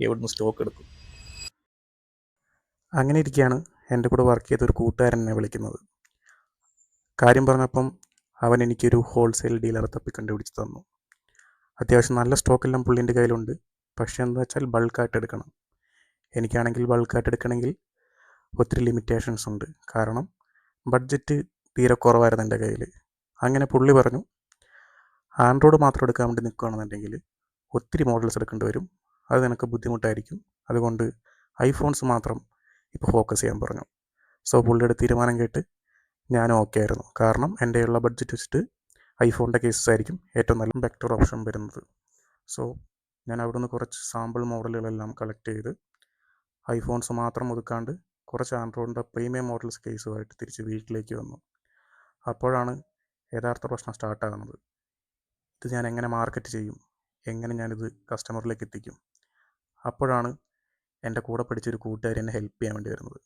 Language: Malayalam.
എവിടുന്ന് സ്റ്റോക്ക് എടുക്കും? അങ്ങനെ ഇരിക്കുകയാണ് എൻ്റെ കൂടെ വർക്ക് ചെയ്ത ഒരു കൂട്ടുകാരൻ എന്നെ വിളിക്കുന്നത്. കാര്യം പറഞ്ഞപ്പം അവൻ എനിക്കൊരു ഹോൾസെയിൽ ഡീലറെ തപ്പി കണ്ടുപിടിച്ച് തന്നു. അത്യാവശ്യം നല്ല സ്റ്റോക്കെല്ലാം പുള്ളിൻ്റെ കയ്യിലുണ്ട്. പക്ഷേ എന്താ വെച്ചാൽ ബൾക്കായിട്ട് എടുക്കണം. എനിക്കാണെങ്കിൽ ബൾക്കായിട്ട് എടുക്കണമെങ്കിൽ ഒത്തിരി ലിമിറ്റേഷൻസ് ഉണ്ട്. കാരണം ബഡ്ജറ്റ് തീരെ കുറവായിരുന്നു എൻ്റെ കയ്യിൽ. അങ്ങനെ പുള്ളി പറഞ്ഞു, ആൻഡ്രോയിഡ് മാത്രം എടുക്കാൻ വേണ്ടി നിൽക്കുകയാണെന്നുണ്ടെങ്കിൽ ഒത്തിരി മോഡൽസ് എടുക്കേണ്ടി വരും, അത് നിനക്ക് ബുദ്ധിമുട്ടായിരിക്കും. അതുകൊണ്ട് ഐഫോൺസ് മാത്രം ഇപ്പോൾ ഫോക്കസ് ചെയ്യാൻ പറഞ്ഞു. സോ പുള്ളിയുടെ തീരുമാനം കേട്ട് ഞാനും ഓക്കെ ആയിരുന്നു. കാരണം എൻ്റെ ഉള്ള ബഡ്ജറ്റ് വെച്ചിട്ട് ഐഫോണിൻ്റെ കേസസ് ആയിരിക്കും ഏറ്റവും നല്ല ബെറ്റർ ഓപ്ഷൻ വരുന്നത്. സോ ഞാൻ അവിടുന്ന് കുറച്ച് സാമ്പിൾ മോഡലുകളെല്ലാം കളക്ട് ചെയ്ത് ഐഫോൺസ് മാത്രം ഒതുക്കാണ്ട് കുറച്ച് ആൻഡ്രോയിഡിൻ്റെ പ്രീമിയം മോഡൽസ് കേസുമായിട്ട് തിരിച്ച് വീട്ടിലേക്ക് വന്നു. അപ്പോഴാണ് യഥാർത്ഥ പ്രശ്നം സ്റ്റാർട്ടാകുന്നത്. ഇത് ഞാൻ എങ്ങനെ മാർക്കറ്റ് ചെയ്യും, എങ്ങനെ ഞാനിത് കസ്റ്റമറിലേക്ക് എത്തിക്കും? അപ്പോഴാണ് എൻ്റെ കൂടെ പഠിച്ചൊരു കൂട്ടുകാരി എന്നെ ഹെൽപ്പ് ചെയ്യാൻ വേണ്ടി വരുന്നത്.